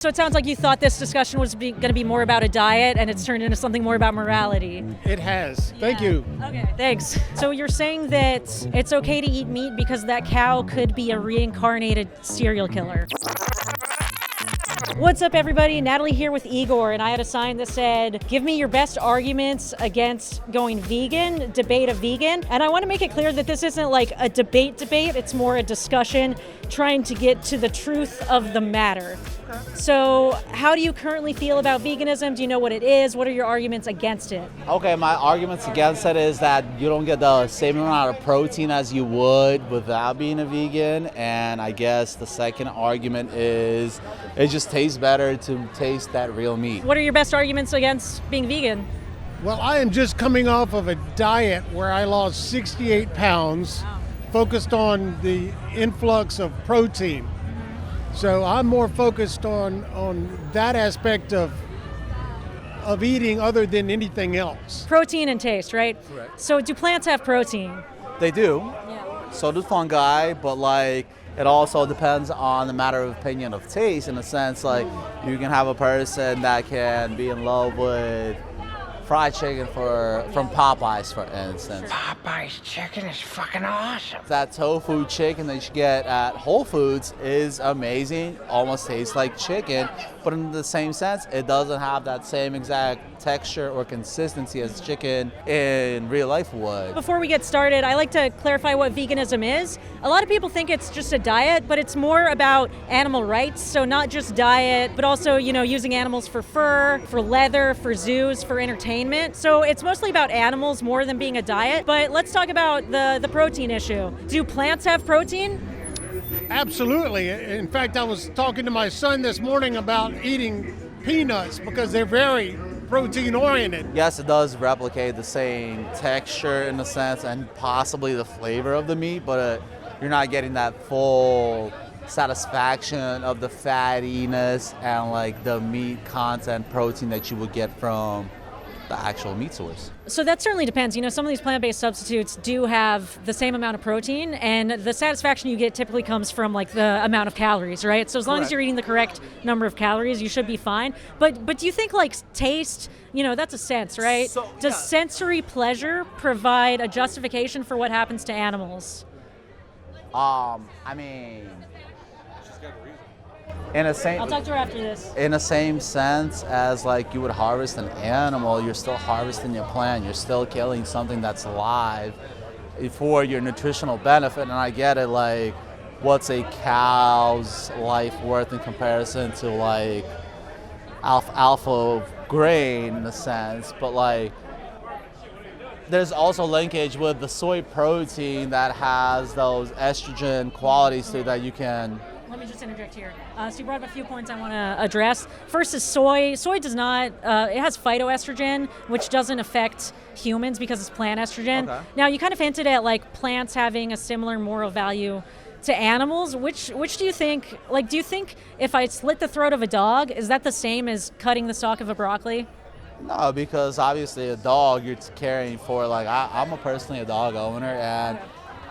So it sounds like you thought this discussion was going to be more about a diet, and it's turned into something more about morality. It has. Thank you. Okay, thanks. So you're saying that it's okay to eat meat because that cow could be a reincarnated serial killer. What's up, everybody? Natalie here with Igor, and I had a sign that said, give me your best arguments against going vegan, debate a vegan. And I want to make it clear that this isn't like a debate, it's more a discussion trying to get to the truth of the matter. So how do you currently feel about veganism? Do you know what it is? What are your arguments against it? Okay, my arguments against it is that you don't get the same amount of protein as you would without being a vegan. And I guess the second argument is it just tastes better to taste that real meat. What are your best arguments against being vegan? Well, I am just coming off of a diet where I lost 68 pounds, focused on the influx of protein. So I'm more focused on that aspect of eating other than anything else. Protein and taste, right? Correct. So do plants have protein? They do. Yeah. So do fungi, but like it also depends on the matter of opinion of taste, in a sense. Like you can have a person that can be in love with fried chicken from Popeyes, for instance. Popeye's chicken is fucking awesome. That tofu chicken that you get at Whole Foods is amazing, almost tastes like chicken, but in the same sense, it doesn't have that same exact texture or consistency as chicken in real life would. Before we get started, I like to clarify what veganism is. A lot of people think it's just a diet, but it's more about animal rights. So not just diet, but also, using animals for fur, for leather, for zoos, for entertainment. So it's mostly about animals more than being a diet. But let's talk about the protein issue. Do plants have protein? Absolutely. In fact, I was talking to my son this morning about eating peanuts because they're very protein oriented. Yes, it does replicate the same texture in a sense and possibly the flavor of the meat, but you're not getting that full satisfaction of the fattiness and like the meat content protein that you would get from the actual meat source. So that certainly depends. Some of these plant-based substitutes do have the same amount of protein, and the satisfaction you get typically comes from like the amount of calories, right? So as long as you're eating the correct number of calories, you should be fine. But do you think like taste, that's a sense, right? Does sensory pleasure provide a justification for what happens to animals? I mean, I'll talk to her after this. In the same sense as like you would harvest an animal, you're still harvesting your plant. You're still killing something that's alive for your nutritional benefit. And I get it, like, what's a cow's life worth in comparison to like alpha grain in a sense? But like, there's also linkage with the soy protein that has those estrogen qualities to it that you can. Let me just interject here. So you brought up a few points I want to address. First is soy. Soy does not, it has phytoestrogen, which doesn't affect humans because it's plant estrogen. Okay. Now, you kind of hinted at like plants having a similar moral value to animals. Which do you think, do you think if I slit the throat of a dog, is that the same as cutting the stalk of a broccoli? No, because obviously a dog you're caring for, like I'm personally a dog owner, and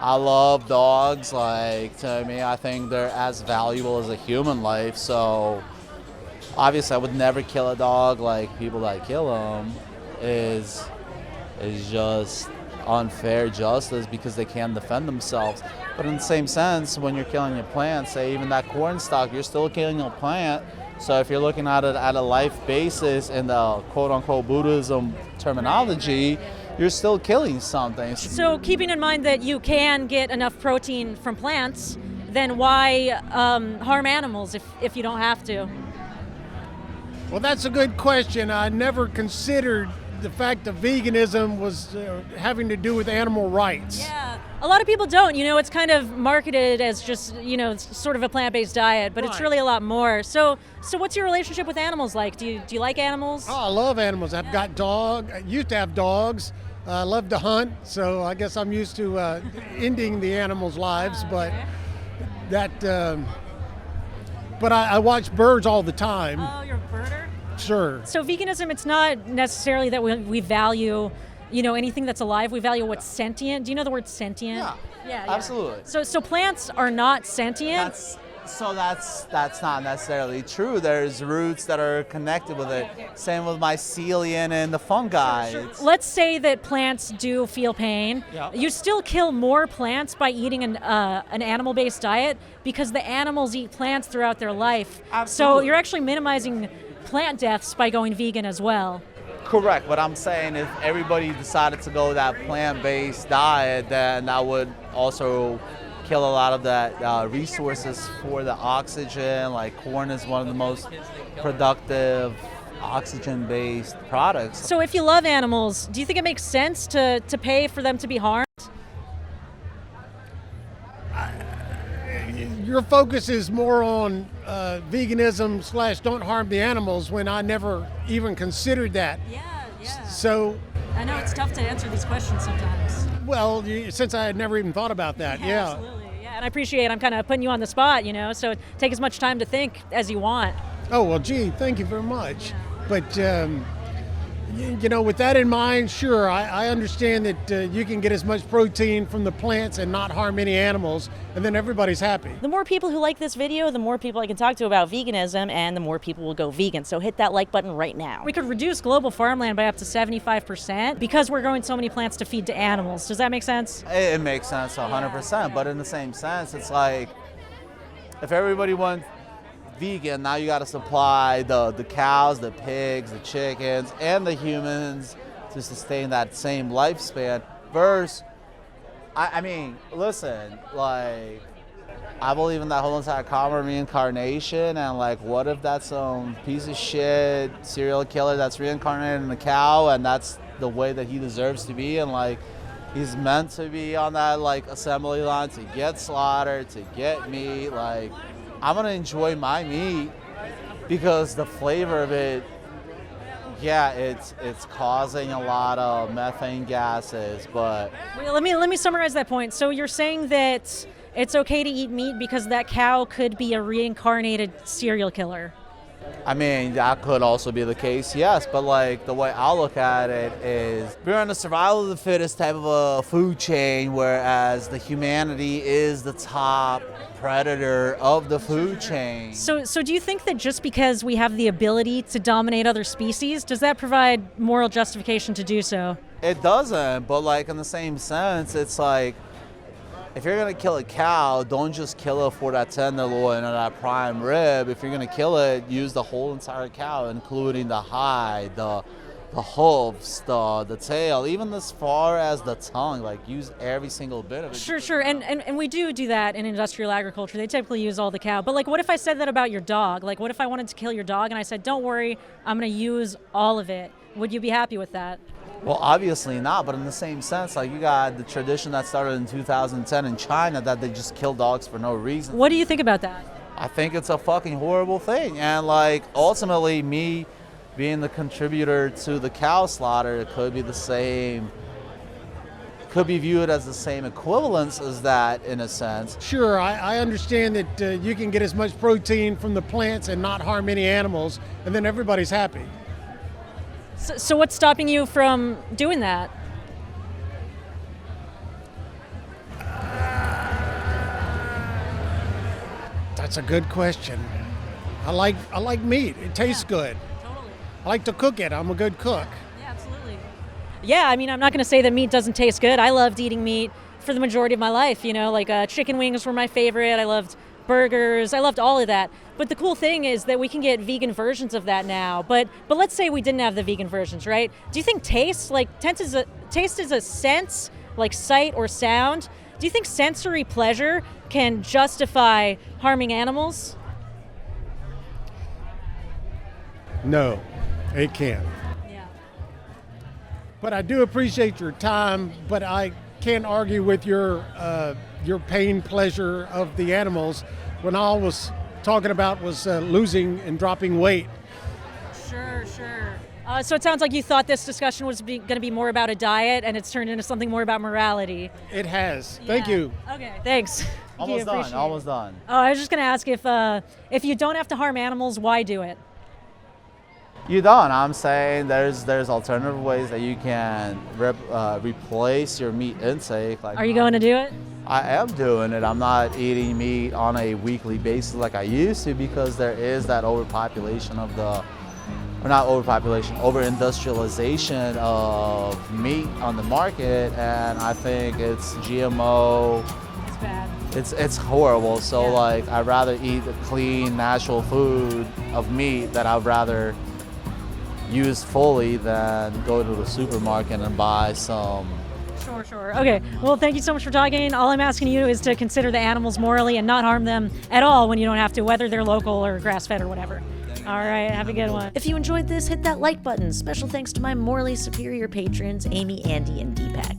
I love dogs. Like, to me, I think they're as valuable as a human life. So obviously I would never kill a dog. Like, people that kill them is just unfair justice because they can't defend themselves. But in the same sense, when you're killing your plant, say even that corn stalk, you're still killing a plant. So if you're looking at it at a life basis in the quote-unquote Buddhism terminology, you're still killing something. So keeping in mind that you can get enough protein from plants, then why harm animals if you don't have to? Well, that's a good question. I never considered the fact that veganism was having to do with animal rights. Yeah, a lot of people don't. It's kind of marketed as just, it's sort of a plant-based diet, but it's really a lot more. So what's your relationship with animals like? Do you like animals? Oh, I love animals. I've got dogs. I used to have dogs. I love to hunt, so I guess I'm used to ending the animals' lives. But I watch birds all the time. Oh, you're a birder? Sure. So veganism, it's not necessarily that we value, anything that's alive. We value what's sentient. Do you know the word sentient? Yeah, absolutely. So plants are not sentient. So that's not necessarily true. There's roots that are connected with it. Same with mycelium and the fungi. Let's say that plants do feel pain. Yeah. You still kill more plants by eating an animal-based diet because the animals eat plants throughout their life. So Absolutely. you're actually minimizing plant deaths by going vegan as well. Correct. What I'm saying, if everybody decided to go that plant-based diet, then that would also kill a lot of that resources for the oxygen. Like corn is one of the most productive oxygen-based products. So if you love animals, do you think it makes sense to pay for them to be harmed? Your focus is more on veganism / don't harm the animals when I never even considered that. Yeah. So, I know it's tough to answer these questions sometimes. well, since I had never even thought about that, yeah. Absolutely. Yeah, and I appreciate I'm kind of putting you on the spot, so take as much time to think as you want. Oh, well, gee, thank you very much. But, with that in mind, sure, I understand that you can get as much protein from the plants and not harm any animals, and then everybody's happy. The more people who like this video, the more people I can talk to about veganism, and the more people will go vegan. So hit that like button right now. We could reduce global farmland by up to 75% because we're growing so many plants to feed to animals. Does that make sense? It makes sense 100%, but in the same sense, it's like if everybody went vegan, now you got to supply the cows, the pigs, the chickens, and the humans to sustain that same lifespan. Versus, I mean, listen, like, I believe in that whole entire common reincarnation, and like, what if that's some piece of shit serial killer that's reincarnated in a cow, and that's the way that he deserves to be, and like, he's meant to be on that like assembly line to get slaughtered, to get meat. Like, I'm gonna enjoy my meat because the flavor of it, yeah, it's causing a lot of methane gases, but Well, let me summarize that point. So you're saying that it's okay to eat meat because that cow could be a reincarnated serial killer. I mean, that could also be the case, yes, but like the way I look at it is we're on the survival of the fittest type of a food chain, whereas the humanity is the top predator of the food chain. So do you think that just because we have the ability to dominate other species, does that provide moral justification to do so? It doesn't, but like in the same sense, it's like if you're gonna kill a cow, don't just kill it for that tenderloin or that prime rib. If you're gonna kill it, use the whole entire cow, including the hide, the hooves, the tail, even as far as the tongue. Like, use every single bit of it. Sure. And we do that in industrial agriculture. They typically use all the cow. But like, what if I said that about your dog? Like, what if I wanted to kill your dog and I said, don't worry, I'm going to use all of it? Would you be happy with that? Well, obviously not, but in the same sense, like, you got the tradition that started in 2010 in China that they just kill dogs for no reason. What do you think about that? I think it's a fucking horrible thing. And like, ultimately, me being the contributor to the cow slaughter, it could be the same, could be viewed as the same equivalence as that in a sense. Sure, I understand that you can get as much protein from the plants and not harm any animals, and then everybody's happy. So what's stopping you from doing that? That's a good question. I like meat. It tastes good. Totally. I like to cook it. I'm a good cook. Yeah, absolutely. Yeah, I mean, I'm not going to say that meat doesn't taste good. I loved eating meat for the majority of my life. Like chicken wings were my favorite. I loved burgers. I loved all of that. But the cool thing is that we can get vegan versions of that now. But let's say we didn't have the vegan versions, right? Do you think taste is a sense, like sight or sound? Do you think sensory pleasure can justify harming animals? No, it can't. Yeah. But I do appreciate your time, but I can't argue with your pain pleasure of the animals when all was talking about was losing and dropping weight. Sure. So it sounds like you thought this discussion was going to be more about a diet, and it's turned into something more about morality. It has. Thank Yeah. you. Okay, thanks. Almost done, Appreciate it. almost done. Oh, I was just going to ask if you don't have to harm animals, why do it? You don't. I'm saying there's alternative ways that you can replace your meat intake. Like, Are you going to do it? I am doing it. I'm not eating meat on a weekly basis like I used to because there is that overpopulation of over-industrialization of meat on the market, and I think it's GMO. It's bad. It's horrible. So Yeah. like, I'd rather eat the clean, natural food of meat that I'd rather use fully than go to the supermarket and buy some. Sure. Okay. Well, thank you so much for talking. All I'm asking you is to consider the animals morally and not harm them at all when you don't have to, whether they're local or grass-fed or whatever. All right. Have a good one. If you enjoyed this, hit that like button. Special thanks to my morally superior patrons, Amy, Andy, and Deepak.